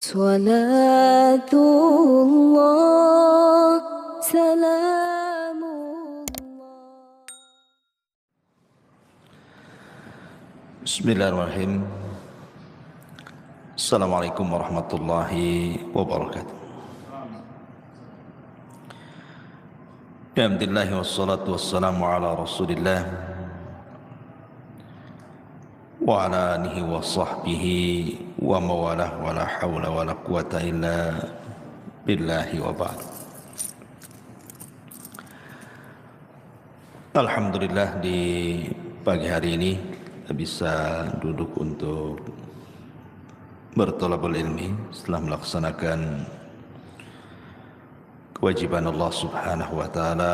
صلاة الله سلام الله. Bismillahirrahmanirrahim. Assalamualaikum warahmatullahi wabarakatuh. Alhamdulillah wassalatu wassalamu ala rasulillah wa ala alihi wa sahbihi wa mawalah wa la hawla wa la quwata illa billahi wa ba'd. Alhamdulillah di pagi hari ini kita bisa duduk untuk bertolabul ilmi setelah melaksanakan kewajiban Allah Subhanahu wa taala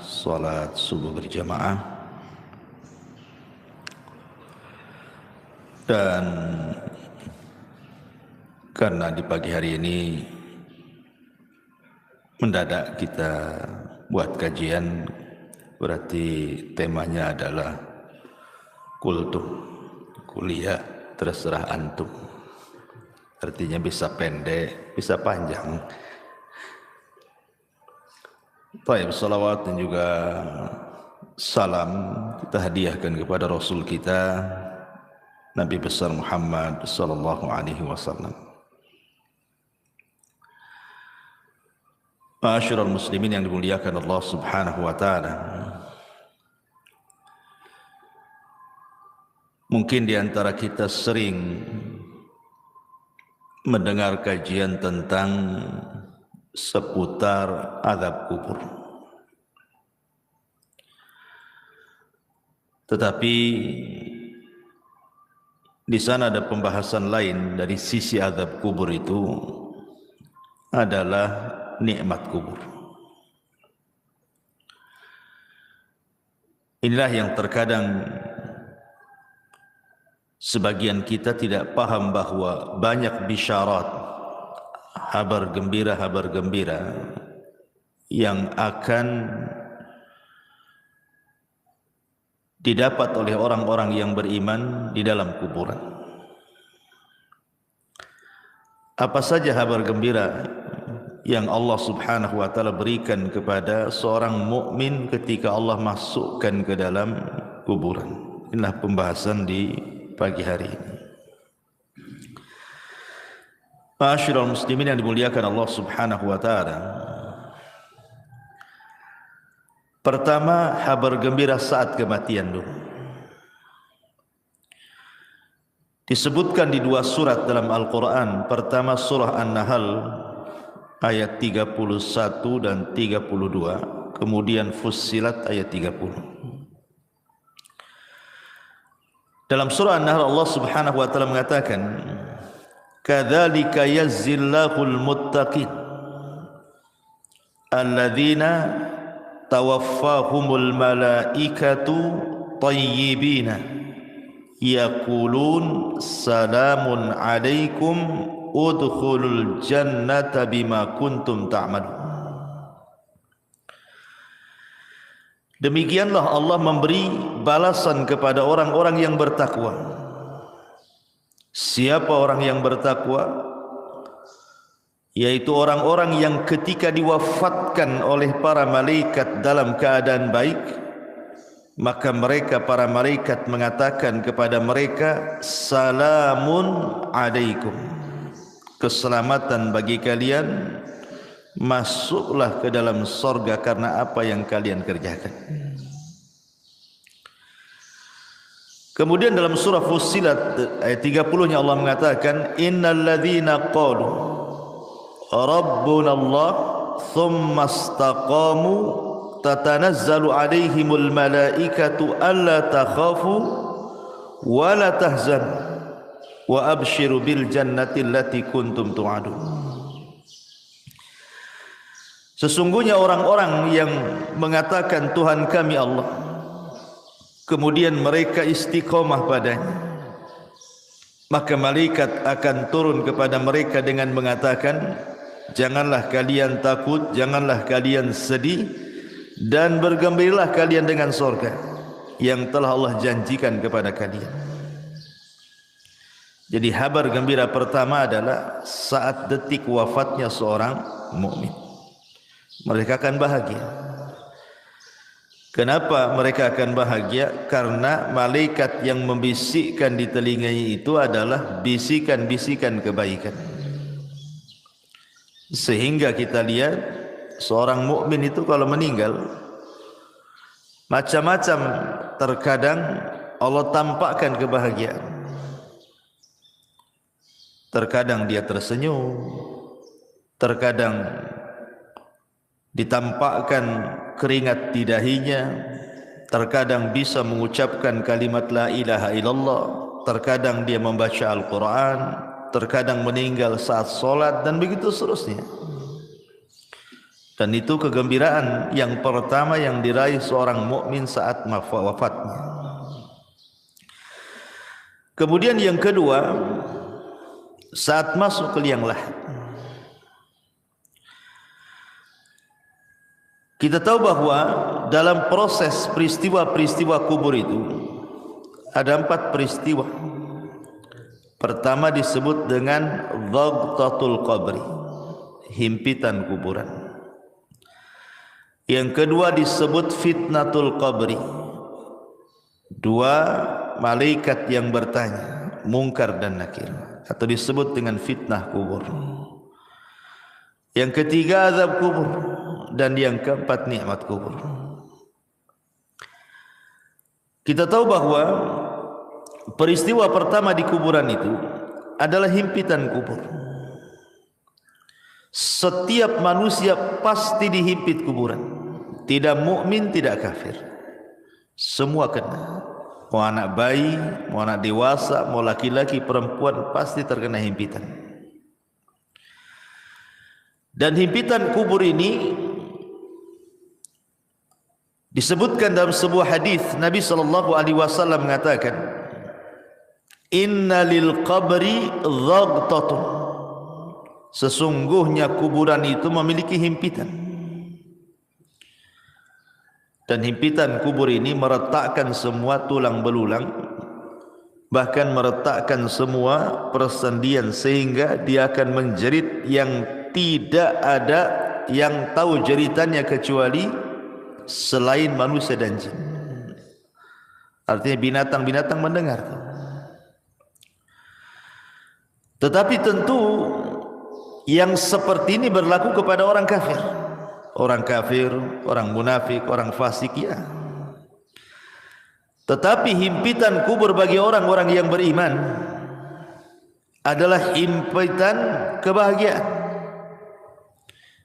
salat subuh berjamaah, dan karena di pagi hari ini mendadak kita buat kajian, berarti temanya adalah kultum, kuliah terserah antum. Artinya bisa pendek, bisa panjang. Baik, salawat dan juga salam kita hadiahkan kepada Rasul kita Nabi besar Muhammad sallallahu alaihi wasallam. Ma'asyiral muslimin yang dimuliakan Allah Subhanahu wa taala. Mungkin di antara kita sering mendengar kajian tentang seputar azab kubur. Tetapi di sana ada pembahasan lain dari sisi azab kubur itu adalah nikmat kubur. Inilah yang terkadang sebagian kita tidak paham bahwa banyak bisyarat, kabar gembira yang akan didapat oleh orang-orang yang beriman di dalam kuburan. Apa saja kabar gembira yang Allah Subhanahu wa taala berikan kepada seorang mukmin ketika Allah masukkan ke dalam kuburan? Inilah pembahasan di pagi hari ini. Ma'asyiral muslimin yang dimuliakan Allah Subhanahu wa taala. Pertama, kabar gembira saat kematian dulu. Disebutkan di dua surat dalam Al-Quran. Pertama surah An-Nahl ayat 31 dan 32. Kemudian Fussilat ayat 30. Dalam surah An-Nahl Allah Subhanahu wa taala mengatakan, kadzalika yazzillahul muttaqin alladzina tawaffahumul malaikatu tayyibina yaqulun salamun alaikum udkhulul jannata bima kuntum ta'malun. Demikianlah Allah memberi balasan kepada orang-orang yang bertakwa. Siapa orang yang bertakwa? Yaitu orang-orang yang ketika diwafatkan oleh para malaikat dalam keadaan baik, maka mereka para malaikat mengatakan kepada mereka, salamun alaikum, keselamatan bagi kalian, masuklah ke dalam sorga karena apa yang kalian kerjakan. Kemudian dalam surah Fussilat ayat 30-nya Allah mengatakan, innal ladzina qalu Rabbuna Allah thumma istaqamu tatanazzalu alaihimul malaikatu alla takhafu wa la tahzanu wa abshiru bil jannati allati kuntum tu'adun. Sesungguhnya orang-orang yang mengatakan Tuhan kami Allah, kemudian mereka istiqomah padanya, maka malaikat akan turun kepada mereka dengan mengatakan, janganlah kalian takut, janganlah kalian sedih, dan bergembiralah kalian dengan surga yang telah Allah janjikan kepada kalian. Jadi kabar gembira pertama adalah saat detik wafatnya seorang mukmin, mereka akan bahagia. Kenapa mereka akan bahagia? Karena malaikat yang membisikkan di telinganya itu adalah bisikan-bisikan kebaikan. Sehingga kita lihat seorang mukmin itu kalau meninggal macam-macam, terkadang Allah tampakkan kebahagiaan. Terkadang dia tersenyum, terkadang ditampakkan keringat di dahinya, terkadang bisa mengucapkan kalimat la ilaha illallah, terkadang dia membaca Al-Quran, terkadang meninggal saat solat, dan begitu seterusnya. Dan itu kegembiraan yang pertama yang diraih seorang mukmin saat wafatnya. Kemudian yang kedua, saat masuk ke liang lahat. Kita tahu bahwa dalam proses peristiwa-peristiwa kubur itu ada 4 peristiwa. Pertama disebut dengan dhagtatul qabri, himpitan kuburan. Yang kedua disebut fitnatul qabri, 2 malaikat yang bertanya, Munkar dan Nakir, atau disebut dengan fitnah kubur. Yang ketiga azab kubur, dan yang keempat nikmat kubur. Kita tahu bahwa peristiwa pertama di kuburan itu adalah himpitan kubur. Setiap manusia pasti dihimpit kuburan, tidak mukmin, tidak kafir, semua kena. Mau anak bayi, mau anak dewasa, mau laki-laki, perempuan, pasti terkena himpitan. Dan himpitan kubur ini disebutkan dalam sebuah hadis Nabi SAW mengatakan, Inna lil qabri dhagtatun, sesungguhnya kuburan itu memiliki himpitan. Dan himpitan kubur ini meretakkan semua tulang belulang, bahkan meretakkan semua persendian, sehingga dia akan menjerit yang tidak ada yang tahu jeritannya kecuali selain manusia dan jin. Artinya binatang-binatang mendengar. Tetapi tentu yang seperti ini berlaku kepada orang kafir. Orang kafir, orang munafik, orang fasik, ya. Tetapi himpitan kubur bagi orang-orang yang beriman adalah himpitan kebahagiaan.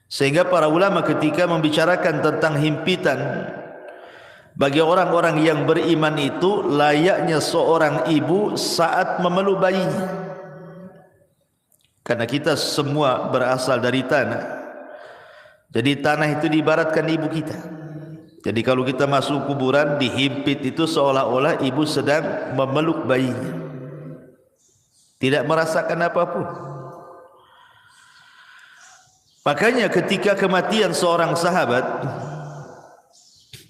Sehingga para ulama ketika membicarakan tentang himpitan bagi orang-orang yang beriman itu, layaknya seorang ibu saat memeluk bayinya. Karena kita semua berasal dari tanah. Jadi tanah itu diibaratkan ibu kita. Jadi kalau kita masuk kuburan, dihimpit itu seolah-olah ibu sedang memeluk bayinya, tidak merasakan apapun. Makanya ketika kematian seorang sahabat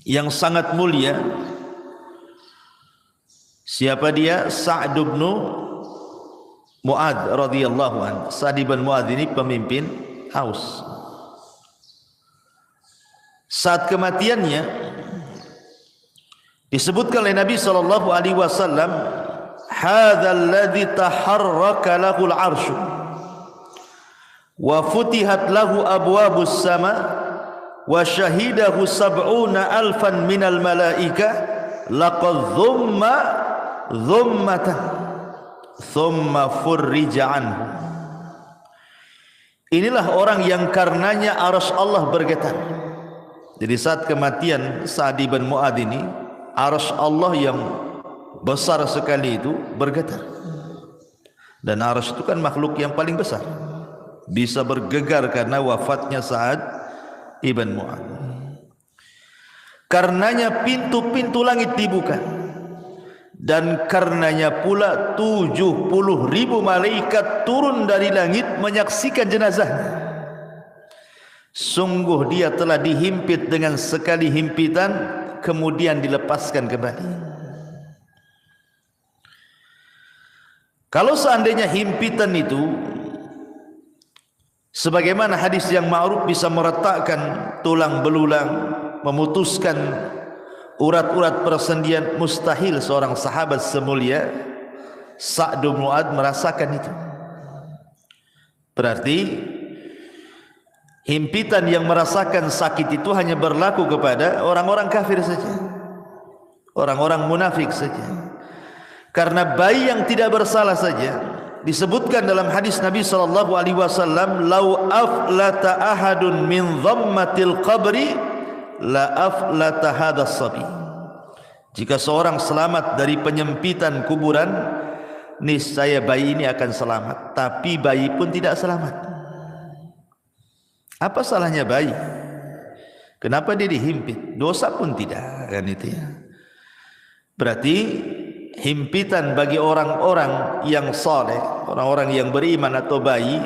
yang sangat mulia, siapa dia? Sa'd bin Mu'adz radhiyallahu anhu. Sa'd bin Mu'adz ini pemimpin Aus. Saat kematiannya disebutkan oleh Nabi SAW, hadzal ladzi taharraka lahul 'arsy wa futihat lahu abwabus sama wa syahidahu 70,000 minal malaika laqad dhummatan thumma furrija anhu. Inilah orang yang karenanya arsy Allah bergetar. Jadi saat kematian Sa'd bin Mu'adz ini, arsy Allah yang besar sekali itu bergetar. Dan arsy itu kan makhluk yang paling besar, bisa bergegar karena wafatnya Sa'd ibn Mu'adz. Karenanya pintu-pintu langit dibuka, dan karenanya pula 70.000 malaikat turun dari langit menyaksikan jenazahnya. Sungguh dia telah dihimpit dengan sekali himpitan, kemudian dilepaskan kembali. Kalau seandainya himpitan itu sebagaimana hadis yang ma'ruf bisa meretakkan tulang belulang, memutuskan urat-urat persendian, mustahil seorang sahabat semulia Sa'd bin Mu'adz merasakan itu. Berarti himpitan yang merasakan sakit itu hanya berlaku kepada orang-orang kafir saja, orang-orang munafik saja. Karena bayi yang tidak bersalah saja disebutkan dalam hadis Nabi sallallahu alaihi wasallam, "Lau aflata ahadun min dhammatil qabri la aflata hadas sabi." Jika seorang selamat dari penyempitan kuburan, niscaya bayi ini akan selamat. Tapi bayi pun tidak selamat. Apa salahnya bayi? Kenapa dia dihimpit? Dosa pun tidak, kan itu ya. Berarti himpitan bagi orang-orang yang saleh, orang-orang yang beriman atau bayi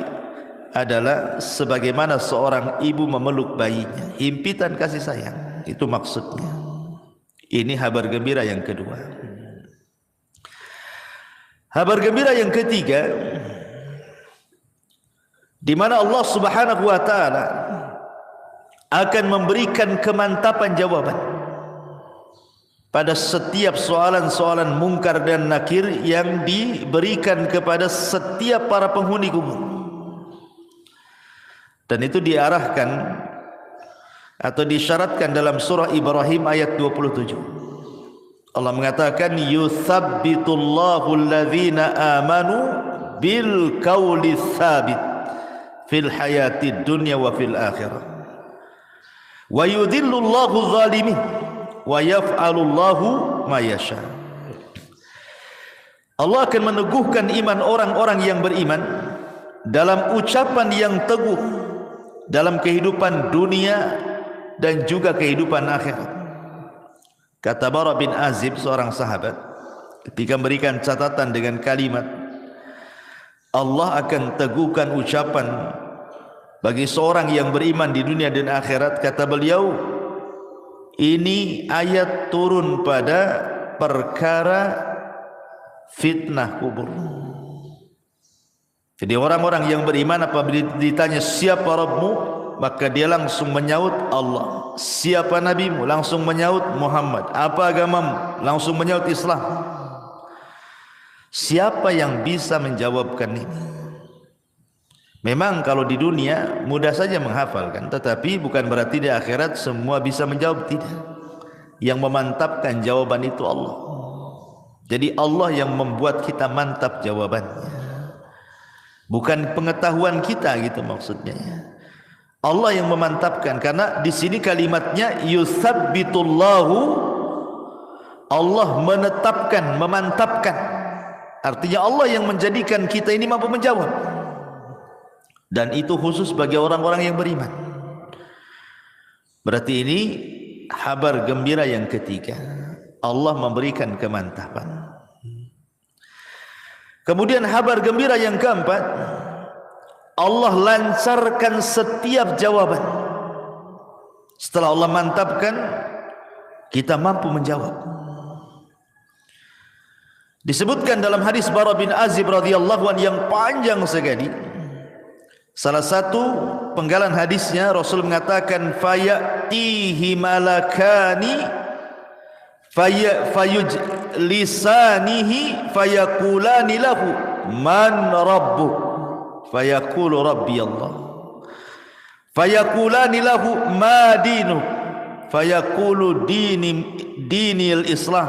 adalah sebagaimana seorang ibu memeluk bayinya. Himpitan kasih sayang, itu maksudnya. Ini kabar gembira yang kedua. Kabar gembira yang ketiga, di mana Allah Subhanahu wa taala akan memberikan kemantapan jawaban pada setiap soalan-soalan mungkar dan nakir yang diberikan kepada setiap para penghuni kubur. Dan itu diarahkan atau disyaratkan dalam surah Ibrahim ayat 27. Allah mengatakan, "Yuthabbitullahu alladhina amanu bil qawli tsabit fil hayatid dunya wa fil akhirah. Wa yudhillullahu dzalimin wa yaf'alullahu ma yasha." Allah akan meneguhkan iman orang-orang yang beriman dalam ucapan yang teguh dalam kehidupan dunia dan juga kehidupan akhirat. Kata Bara bin Azib, seorang sahabat, ketika memberikan catatan dengan kalimat Allah akan teguhkan ucapan bagi seorang yang beriman di dunia dan akhirat, kata beliau, ini ayat turun pada perkara fitnah kubur. Jadi orang-orang yang beriman apabila ditanya siapa Rabbmu, maka dia langsung menyaut Allah. Siapa nabimu? Langsung menyaut Muhammad. Apa agamamu? Langsung menyaut Islam. Siapa yang bisa menjawabkan ini? Memang kalau di dunia mudah saja menghafalkan, tetapi bukan berarti di akhirat semua bisa menjawab, tidak. Yang memantapkan jawaban itu Allah. Jadi Allah yang membuat kita mantap jawabannya, bukan pengetahuan kita, gitu maksudnya. Allah yang memantapkan, karena di sini kalimatnya yutsabbitullahu, Allah menetapkan, memantapkan. Artinya Allah yang menjadikan kita ini mampu menjawab. Dan itu khusus bagi orang-orang yang beriman. Berarti ini kabar gembira yang ketiga. Allah memberikan kemantapan. Kemudian kabar gembira yang keempat, Allah lancarkan setiap jawaban. Setelah Allah mantapkan, kita mampu menjawab. Disebutkan dalam hadis Bara bin Azib radhiyallahu anhu yang panjang sekali. Salah satu penggalan hadisnya, Rasul mengatakan, fayatihi malakani fayujlisanihi fayaqulani lahu man rabbuk, fayaqulu rabbi Allah, fayaqulani lahu ma dinuk, fayaqulu dinil Islam,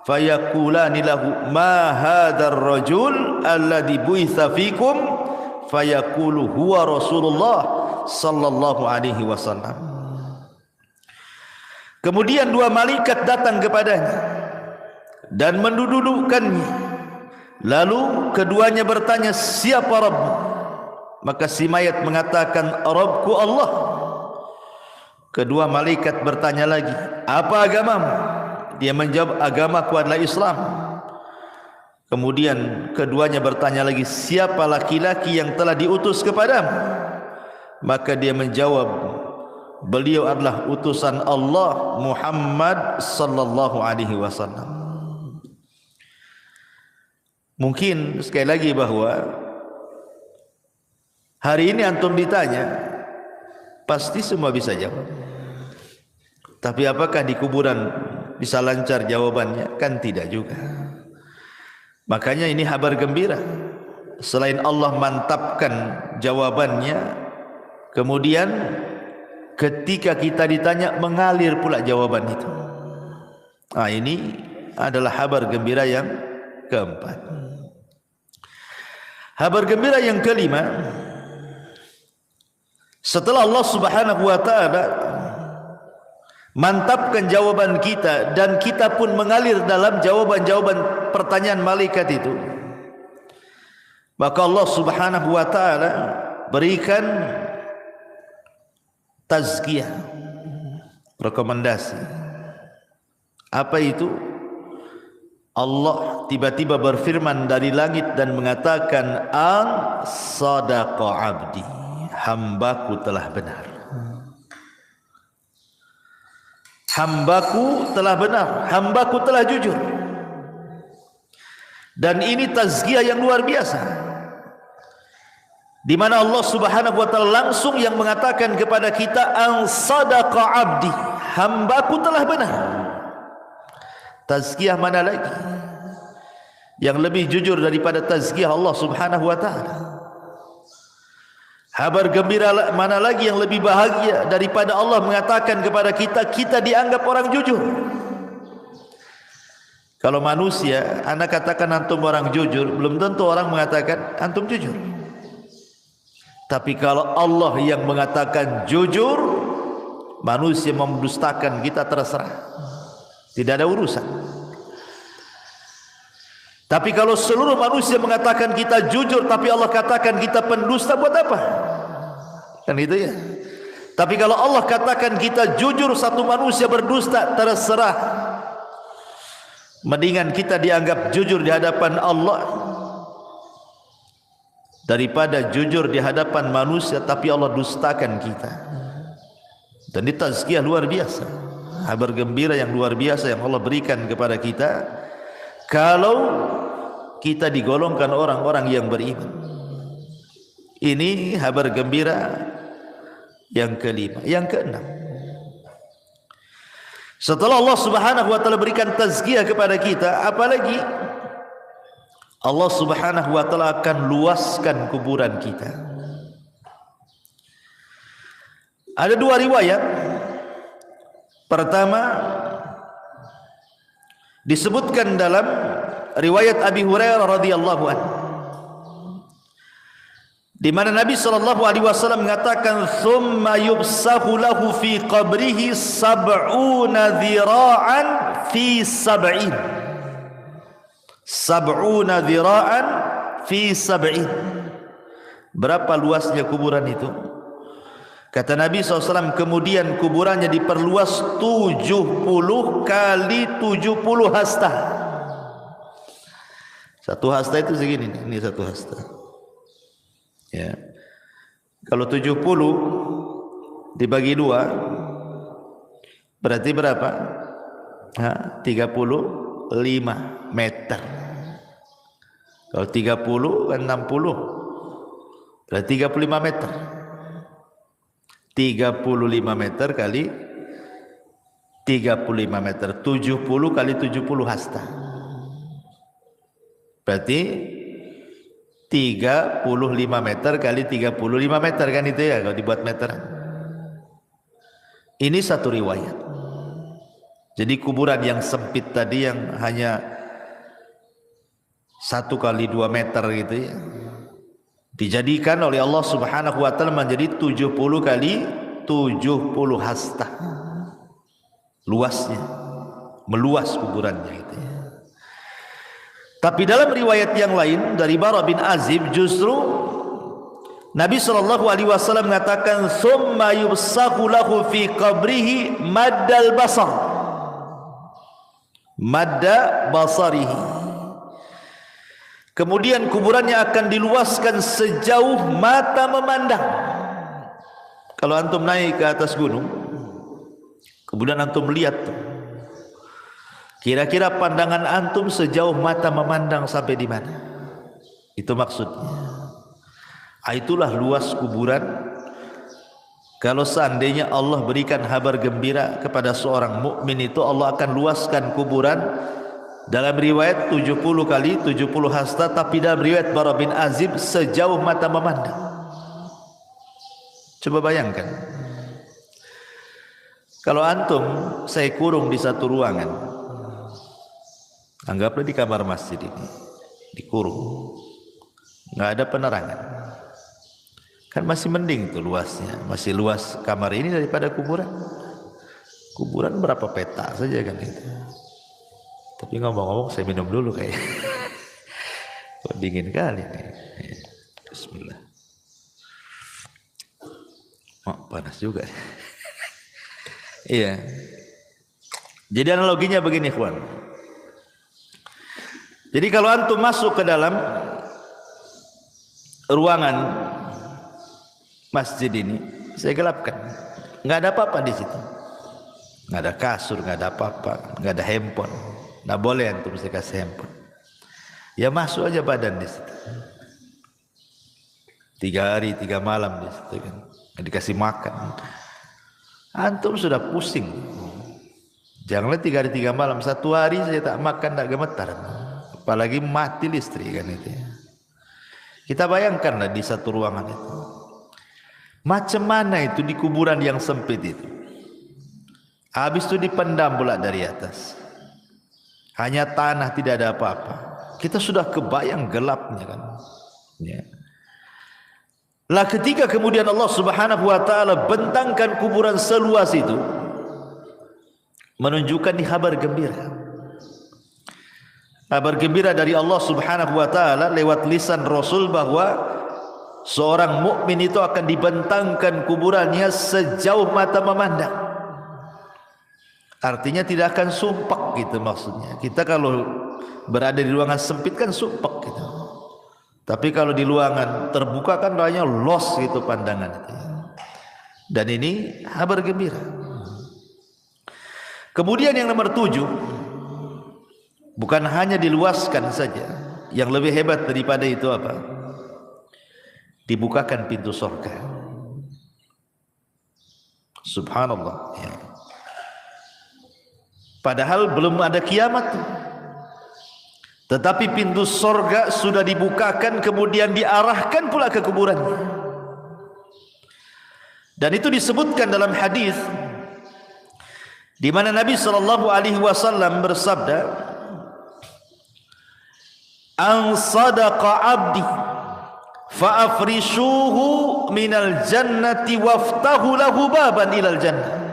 fayaqulani lahu ma hadzal rajul alladhi bu'itsa fikum, fayaqulu huwa Rasulullah sallallahu alaihi wasallam. Kemudian dua malaikat datang kepadanya dan mendudukkannya. Lalu keduanya bertanya, siapa Rabbmu? Maka si mayat mengatakan, Rabbku Allah. Kedua malaikat bertanya lagi, apa agamamu? Dia menjawab, agamaku adalah Islam. Kemudian keduanya bertanya lagi, siapa laki-laki yang telah diutus kepadamu? Maka dia menjawab, beliau adalah utusan Allah Muhammad sallallahu alaihi wasallam. Mungkin sekali lagi bahwa hari ini antum ditanya, pasti semua bisa jawab. Tapi apakah di kuburan bisa lancar jawabannya? Kan tidak juga. Makanya ini kabar gembira. Selain Allah mantapkan jawabannya, kemudian ketika kita ditanya mengalir pula jawaban itu. Ini adalah kabar gembira yang keempat. Kabar gembira yang kelima, setelah Allah Subhanahu wa taala mantapkan jawaban kita dan kita pun mengalir dalam jawaban-jawaban pertanyaan malaikat itu, maka Allah Subhanahu wa taala berikan tazkiyah, rekomendasi. Apa itu? Allah tiba-tiba berfirman dari langit dan mengatakan, an sadaqa abdi, hambaku telah benar. Hambaku telah benar, hambaku telah jujur. Dan ini tazkiyah yang luar biasa, di mana Allah Subhanahu wa taala langsung yang mengatakan kepada kita, an sadaqa abdi, hambaku telah benar. Tazkiyah mana lagi yang lebih jujur daripada tazkiyah Allah Subhanahu wa taala? Kabar gembira mana lagi yang lebih bahagia daripada Allah mengatakan kepada kita, kita dianggap orang jujur. Kalau manusia, anak katakan antum orang jujur, belum tentu orang mengatakan antum jujur. Tapi kalau Allah yang mengatakan jujur, manusia mendustakan kita terserah, tidak ada urusan. Tapi kalau seluruh manusia mengatakan kita jujur, tapi Allah katakan kita pendusta, buat apa? Kan itu ya. Tapi kalau Allah katakan kita jujur, satu manusia berdusta, terserah. Mendingan kita dianggap jujur di hadapan Allah daripada jujur di hadapan manusia tapi Allah dustakan kita. Dan ini tazkiyah luar biasa, kabar gembira yang luar biasa yang Allah berikan kepada kita kalau kita digolongkan orang-orang yang beriman. Ini kabar gembira yang kelima. Yang keenam, setelah Allah Subhanahu wa taala berikan tazkiyah kepada kita, apalagi Allah Subhanahu wa taala akan luaskan kuburan kita. Ada dua riwayat. Pertama, disebutkan dalam riwayat Abi Hurairah radhiyallahu anhu, di mana Nabi sallallahu alaihi wasallam mengatakan, "Tsumma yubsahu lahu fi qabrihi sab'una dhira'an fi sab'in." Sab'una dhira'an fi sab'in. Berapa luasnya kuburan itu? Kata Nabi SAW, kemudian kuburannya diperluas 70 kali 70 hasta. Satu hasta itu segini, ini satu hasta. Ya. Kalau 70 dibagi 2 berarti berapa? 35 meter. Kalau 30 kan 60, berarti 35 meter. 35 meter kali 35 meter, 70 kali 70 hasta. Berarti 35 meter kali 35 meter, kan itu ya kalau dibuat meteran. Ini satu riwayat. Jadi kuburan yang sempit tadi yang hanya 1 kali 2 meter gitu ya, dijadikan oleh Allah Subhanahu wa taala menjadi 70 kali 70 hasta. Luasnya, meluas kuburannya itu ya. Tapi dalam riwayat yang lain dari Bara bin Azib, justru Nabi sallallahu alaihi wasallam mengatakan, "Tsumma yubsahu lahu fi qabrihi maddal basar." Madda basarihi. Kemudian kuburannya akan diluaskan sejauh mata memandang. Kalau antum naik ke atas gunung, kemudian antum lihat tuh, kira-kira pandangan antum sejauh mata memandang sampai di mana? Itu maksudnya. Itulah luas kuburan. Kalau seandainya Allah berikan kabar gembira kepada seorang mukmin itu, Allah akan luaskan kuburan. Dalam riwayat 70 kali 70 hasta, tapi dalam riwayat Bara bin Azib sejauh mata memandang. Coba bayangkan, kalau antum saya kurung di satu ruangan, anggaplah di kamar masjid ini, dikurung, nggak ada penerangan, kan masih mending tuh luasnya, masih luas kamar ini daripada kuburan. Kuburan berapa peta saja kan itu. Tapi ngomong-ngomong saya minum dulu kayak dingin kali nih. Bismillah. Oh, panas juga. Iya. Jadi analoginya begini, kawan. Jadi kalau antum masuk ke dalam ruangan masjid ini, saya gelapkan, nggak ada apa-apa di situ, nggak ada kasur, nggak ada apa-apa, nggak ada handphone. Nggak boleh antum saya kasih handphone. Ya masuk aja badan di situ. 3 hari 3 malam di situ kan. Nggak dikasih makan. Antum sudah pusing. Janganlah 3 hari 3 malam. 1 hari saya tak makan, tak gemetar. Apalagi mati listrik kan itu. Kita bayangkanlah di satu ruangan itu. Macam mana itu di kuburan yang sempit itu. Habis itu dipendam pula dari atas. Hanya tanah, tidak ada apa-apa. Kita sudah kebayang gelapnya kan. Ya. Lah ketika kemudian Allah Subhanahu wa taala bentangkan kuburan seluas itu, menunjukkan di kabar gembira. Kabar gembira dari Allah Subhanahu wa taala lewat lisan Rasul bahwa seorang mukmin itu akan dibentangkan kuburannya sejauh mata memandang. Artinya tidak akan sumpek gitu maksudnya. Kita kalau berada di ruangan sempit kan sumpek gitu. Tapi kalau di ruangan terbuka kan rasanya los gitu pandangan itu. Dan ini kabar gembira. Kemudian yang nomor 7, bukan hanya diluaskan saja. Yang lebih hebat daripada itu apa? Dibukakan pintu surga. Subhanallah ya. Padahal belum ada kiamat, tetapi pintu sorga sudah dibukakan, kemudian diarahkan pula ke kuburannya. Dan itu disebutkan dalam hadis di mana Nabi SAW bersabda, "An sadaqa abdi, fa afrishuhu minal jannati waftahu lahu baban ilal jannah."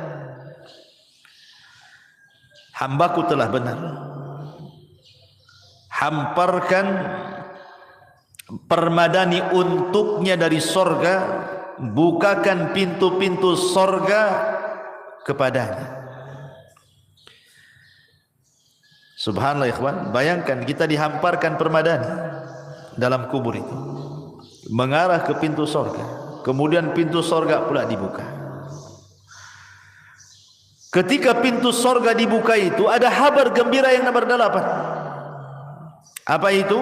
Hambaku telah benar. Hamparkan, permadani untuknya dari sorga, bukakan pintu-pintu sorga kepadanya. Subhanallah ikhwan, bayangkan kita dihamparkan permadani dalam kubur itu, mengarah ke pintu sorga, kemudian pintu sorga pula dibuka. Ketika pintu sorga dibuka itu ada kabar gembira yang nomor 8. Apa itu?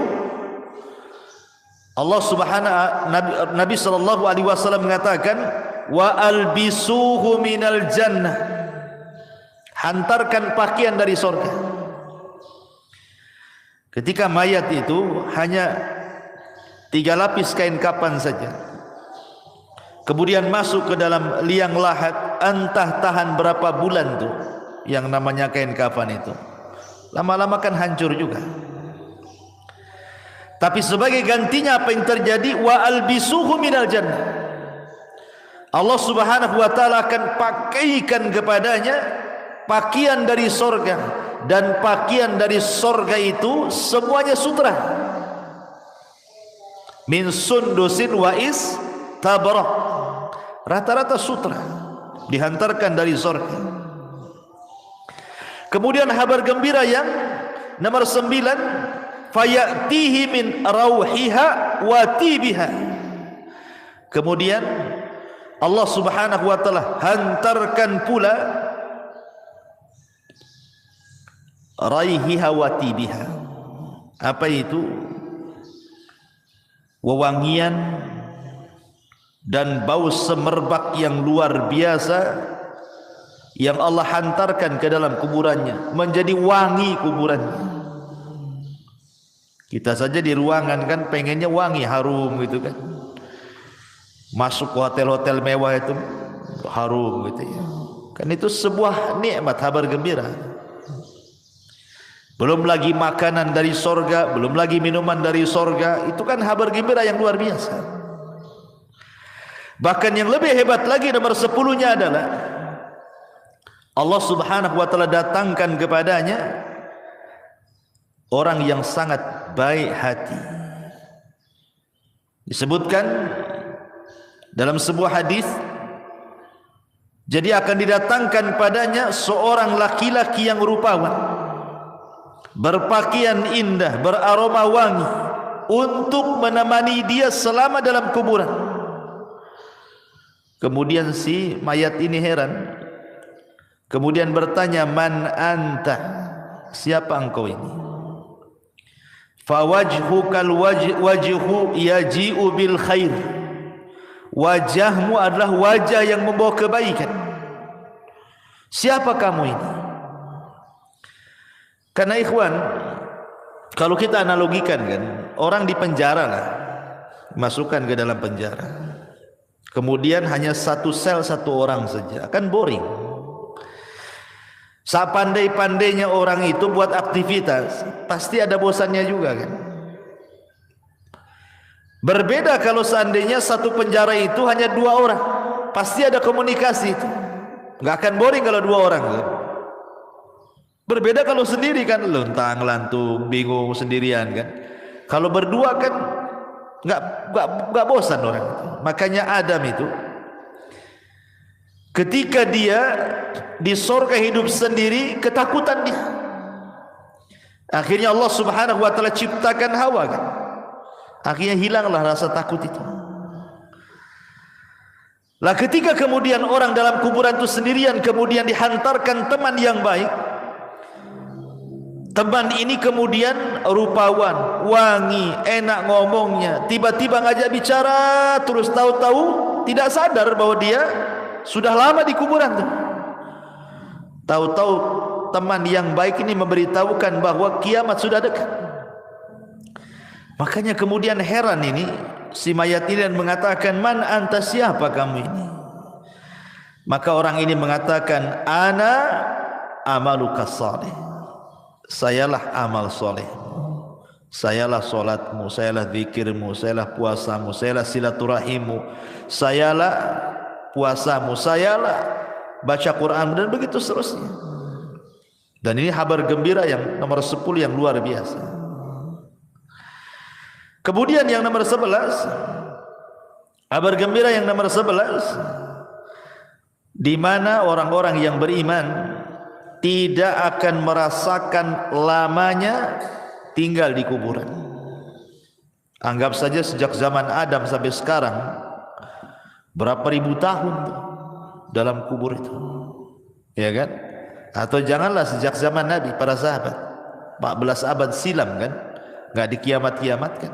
Allah Subhanahu Nabi sallallahu alaihi wasallam mengatakan, wa albisuhu minal jannah. Hantarkan pakaian dari sorga. Ketika mayat itu hanya 3 lapis kain kafan saja. Kemudian masuk ke dalam liang lahat, entah tahan berapa bulan tuh yang namanya kain kafan itu. Lama-lama kan hancur juga. Tapi sebagai gantinya apa yang terjadi? Wa albisuhu minal jannah. Allah Subhanahu wa taala akan pakaikan kepadanya pakaian dari sorga, dan pakaian dari sorga itu semuanya sutra. Min sundusin wa istabraq. Rata-rata sutra dihantarkan dari surga. Kemudian kabar gembira yang nomor 9, fayatihi min rauhiha wa tibiha. Kemudian Allah Subhanahu wa taala hantarkan pula raihiha wa tibiha. Apa itu? wewangian dan bau semerbak yang luar biasa yang Allah hantarkan ke dalam kuburannya, menjadi wangi kuburannya. Kita saja di ruangan kan pengennya wangi, harum gitu kan. Masuk ke hotel-hotel mewah itu harum gitu ya. Kan itu sebuah nikmat, kabar gembira. Belum lagi makanan dari sorga, belum lagi minuman dari sorga. Itu kan kabar gembira yang luar biasa. Bahkan yang lebih hebat lagi, nomor 10-nya adalah Allah subhanahu wa ta'ala datangkan kepadanya orang yang sangat baik hati. Disebutkan dalam sebuah hadis, jadi akan didatangkan padanya seorang laki-laki yang rupawan, berpakaian indah, beraroma wangi, untuk menemani dia selama dalam kuburan. Kemudian si mayat ini heran, kemudian bertanya, man anta, siapa engkau ini? Fawajhukal wajhu yaji'u bil khair, wajahmu adalah wajah yang membawa kebaikan. Siapa kamu ini? Karena ikhwan, kalau kita analogikan kan, orang di penjara lah, masukkan ke dalam penjara, kemudian hanya satu sel satu orang saja, akan boring. Sepandai-pandainya orang itu buat aktivitas, pasti ada bosannya juga kan. Berbeda kalau seandainya satu penjara itu hanya 2 orang, pasti ada komunikasi itu, nggak akan boring kalau 2 orang kan. Berbeda kalau sendiri kan, lontang lantung, bingung sendirian kan. Kalau berdua kan nggak bosan orang itu. Makanya Adam itu ketika dia di sorga hidup sendiri, ketakutan dia. Akhirnya Allah subhanahu wa ta'ala ciptakan Hawa kan. Akhirnya hilanglah rasa takut itu. Lah ketika kemudian orang dalam kuburan itu sendirian, kemudian dihantarkan teman yang baik. Teman ini kemudian rupawan, wangi, enak ngomongnya, tiba-tiba ngajak bicara, terus tahu-tahu tidak sadar bahwa dia sudah lama di kuburan tuh. Tahu-tahu teman yang baik ini memberitahukan bahwa kiamat sudah dekat. Makanya kemudian heran ini si mayat ini dan mengatakan, man anta, siapa kamu ini? Maka orang ini mengatakan, ana amaluka salih, sayalah amal soleh, sayalah solatmu, sayalah zikirmu, sayalah puasamu, sayalah silaturahimmu, sayalah puasamu, sayalah baca Quran, dan begitu seterusnya. Dan ini kabar gembira yang nomor 10 yang luar biasa. Kemudian yang nomor 11, kabar gembira yang nomor 11, di mana orang-orang yang beriman tidak akan merasakan lamanya tinggal di kuburan. Anggap saja sejak zaman Adam sampai sekarang, berapa ribu tahun dalam kubur itu, ya kan? Atau janganlah sejak zaman Nabi, para sahabat 14 abad silam kan, nggak dikiamat-kiamatkan.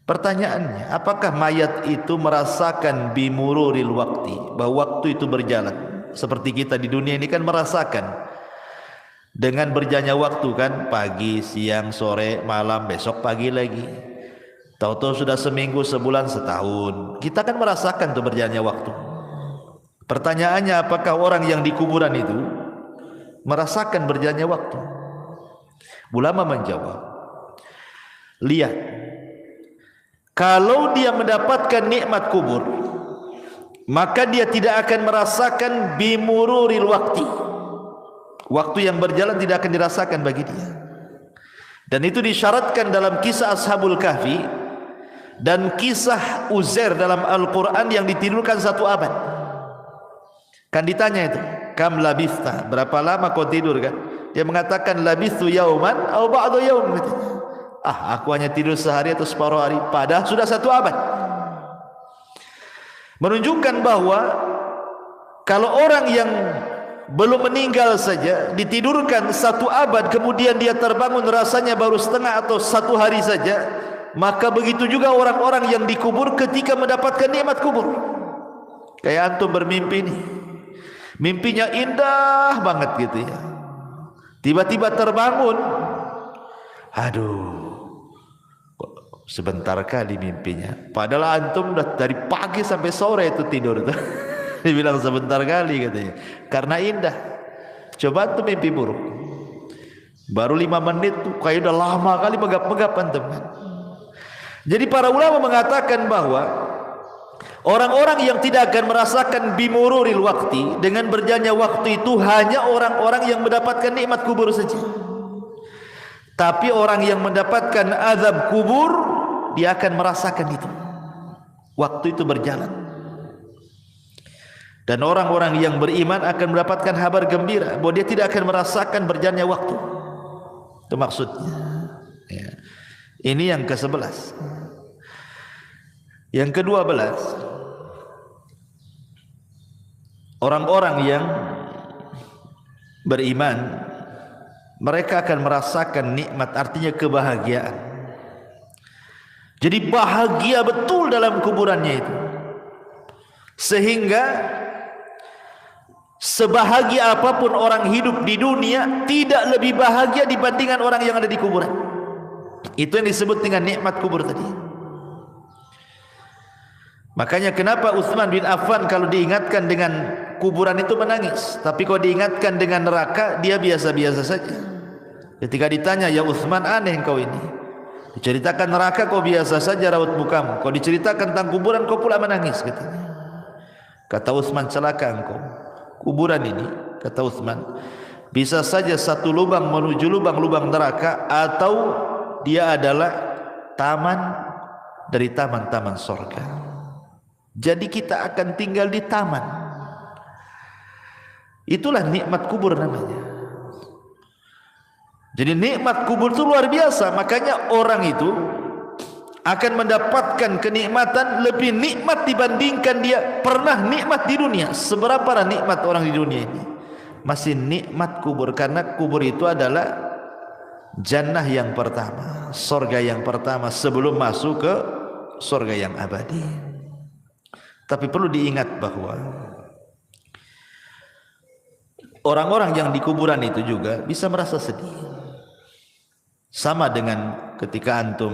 Pertanyaannya, apakah mayat itu merasakan bimururil wakti, bahwa waktu itu berjalan seperti kita di dunia ini kan merasakan dengan berjalannya waktu kan, pagi, siang, sore, malam, besok pagi lagi, tahu-tahu sudah seminggu, sebulan, setahun. Kita kan merasakan tuh berjalannya waktu. Pertanyaannya, apakah orang yang di kuburan itu merasakan berjalannya waktu? Ulama menjawab, lihat, kalau dia mendapatkan nikmat kubur, maka dia tidak akan merasakan bimururil wakti. Waktu yang berjalan tidak akan dirasakan bagi dia. Dan itu disyaratkan dalam kisah Ashabul Kahfi dan kisah Uzair dalam Al-Quran yang ditidurkan 1 abad. Kan ditanya itu, kam labista, berapa lama kau tidur kan? Dia mengatakan labistu yauman atau ba'du yaum. Aku hanya tidur sehari atau separuh hari, padahal sudah 1 abad. Menunjukkan bahwa kalau orang yang belum meninggal saja ditidurkan 1 abad, kemudian dia terbangun rasanya baru setengah atau 1 hari saja, maka begitu juga orang-orang yang dikubur ketika mendapatkan nikmat kubur. Kayak antum bermimpi nih, mimpinya indah banget gitu ya, tiba-tiba terbangun, aduh kok sebentar kali mimpinya, padahal antum udah dari pagi sampai sore itu tidur tuh. Dibilang sebentar kali katanya, karena indah. Coba antum mimpi buruk, baru 5 menit tuh kayak udah lama kali megap-megap antum. Jadi para ulama mengatakan bahwa orang-orang yang tidak akan merasakan bimururil waktu, dengan berjalannya waktu itu hanya orang-orang yang mendapatkan nikmat kubur saja. Tapi orang yang mendapatkan azab kubur, dia akan merasakan itu, waktu itu berjalan. Dan orang-orang yang beriman akan mendapatkan kabar gembira bahwa dia tidak akan merasakan berjalannya waktu. Itu maksudnya ya. Ini yang ke-11. Yang ke-12, orang-orang yang beriman, mereka akan merasakan nikmat, artinya kebahagiaan. Jadi bahagia betul dalam kuburannya itu, sehingga sebahagia apapun orang hidup di dunia tidak lebih bahagia dibandingkan orang yang ada di kuburan. Itu yang disebut dengan nikmat kubur tadi. Makanya kenapa Utsman bin Affan kalau diingatkan dengan kuburan itu menangis, tapi kalau diingatkan dengan neraka dia biasa-biasa saja. Ketika ditanya, ya Utsman, aneh kau ini, diceritakan neraka kau biasa saja raut mukamu, kau diceritakan tentang kuburan kau pula menangis, katanya. Kata Utsman, celaka engkau. Kuburan ini, kata Utsman, bisa saja satu lubang menuju lubang-lubang neraka, atau dia adalah taman dari taman-taman surga. Jadi kita akan tinggal di taman. Itulah nikmat kubur namanya. Jadi nikmat kubur itu luar biasa. Makanya orang itu akan mendapatkan kenikmatan lebih nikmat dibandingkan dia pernah nikmat di dunia. Seberapa nikmat orang di dunia ini, masih nikmat kubur, karena kubur itu adalah jannah yang pertama, surga yang pertama sebelum masuk ke surga yang abadi. Tapi perlu diingat bahwa orang-orang yang di kuburan itu juga bisa merasa sedih. Sama dengan ketika antum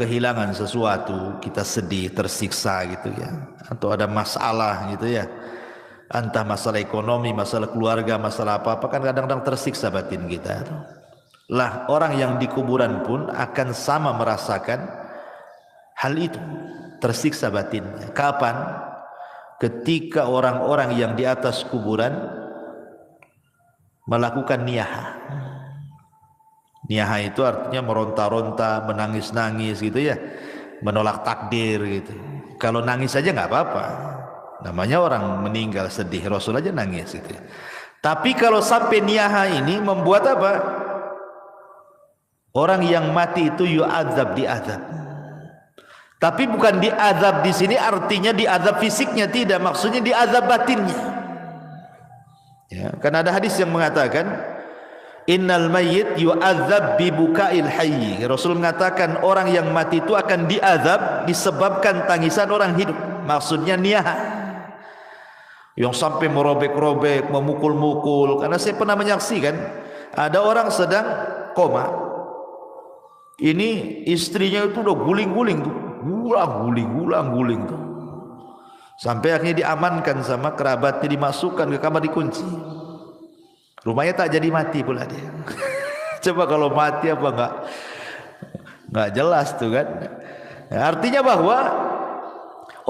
kehilangan sesuatu, kita sedih, tersiksa gitu ya, atau ada masalah gitu ya, entah masalah ekonomi, masalah keluarga, masalah apa-apa, kan kadang-kadang tersiksa batin kita. Lah orang yang di kuburan pun akan sama merasakan hal itu, tersiksa batinnya. Kapan? Ketika orang-orang yang di atas kuburan melakukan niyaha. Niyaha itu artinya meronta-ronta, menangis-nangis gitu ya, menolak takdir gitu. Kalau nangis saja nggak apa-apa, namanya orang meninggal sedih, Rasul aja nangis gitu. Tapi kalau sampai niyaha ini membuat apa? Orang yang mati itu yu'adzab, diazab. Tapi bukan diazab di sini artinya diazab fisiknya, tidak, maksudnya diazab batinnya. Ya, karena ada hadis yang mengatakan innal mayyit yu'adzab bi bukail hayy. Rasul mengatakan orang yang mati itu akan diazab disebabkan tangisan orang hidup. Maksudnya niyaha, yang sampai merobek-robek, memukul-mukul. Karena saya pernah menyaksikan ada orang sedang koma, ini istrinya itu udah guling-guling tuh, guling tuh, sampai akhirnya diamankan sama kerabatnya, dimasukkan ke kamar, dikunci. Rumahnya tak jadi mati pula dia. Coba kalau mati apa nggak jelas tuh kan. Artinya bahwa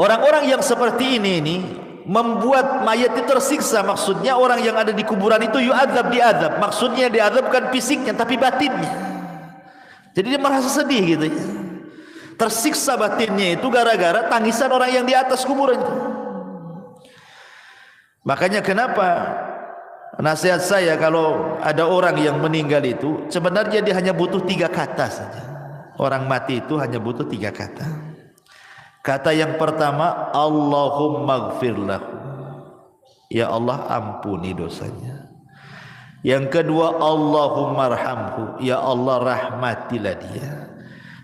orang-orang yang seperti ini membuat mayat itu tersiksa. Maksudnya orang yang ada di kuburan itu yu'adzab, diazab. Maksudnya diazab bukan fisiknya tapi batinnya. Jadi dia merasa sedih gitu ya. Tersiksa batinnya itu gara-gara tangisan orang yang di atas kuburan itu. Makanya kenapa nasihat saya kalau ada orang yang meninggal itu, sebenarnya dia hanya butuh 3 kata saja. Orang mati itu hanya butuh 3 kata. Kata yang pertama, Allahumma gfirlahu, ya Allah ampuni dosanya. Yang kedua, Allahumma arhamhu, ya Allah rahmatilah dia.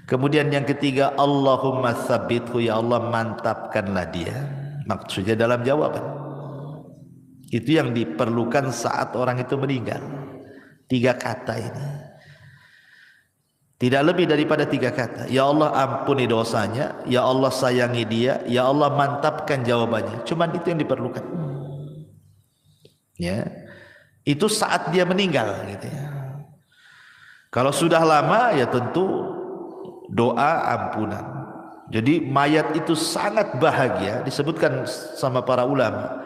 Kemudian yang ketiga, Allahumma tsabbithu, ya Allah mantapkanlah dia. Maksudnya dalam jawaban. Itu yang diperlukan saat orang itu meninggal. 3 kata ini. Tidak lebih daripada 3 kata. Ya Allah ampuni dosanya, ya Allah sayangi dia, ya Allah mantapkan jawabannya. Cuman itu yang diperlukan. Ya. Itu saat dia meninggal gitu ya. Kalau sudah lama ya tentu doa ampunan. Jadi mayat itu sangat bahagia, disebutkan sama para ulama.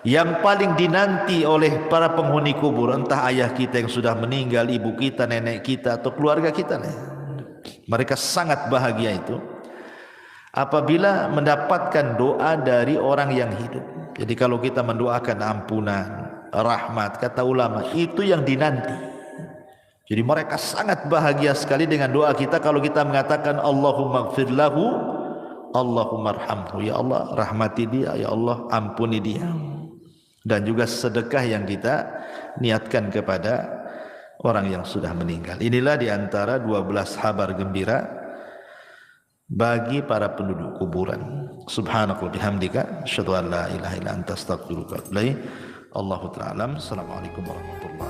Yang paling dinanti oleh para penghuni kubur, entah ayah kita yang sudah meninggal, ibu kita, nenek kita, atau keluarga kita, mereka sangat bahagia itu apabila mendapatkan doa dari orang yang hidup. Jadi kalau kita mendoakan ampunan, rahmat, kata ulama, itu yang dinanti. Jadi mereka sangat bahagia sekali dengan doa kita kalau kita mengatakan Allahumma gfir lahu, Allahumma arhamhu, ya Allah rahmati dia, ya Allah ampuni dia. Dan juga sedekah yang kita niatkan kepada orang yang sudah meninggal. Inilah diantara 12 kabar gembira bagi para penduduk kuburan. Subhanakallahumma bihamdika asyhadu an la ilaha illa anta astaghfiruka wa atubu ilaik. Allahu ta'ala alam. Assalamualaikum warahmatullahi wabarakatuh.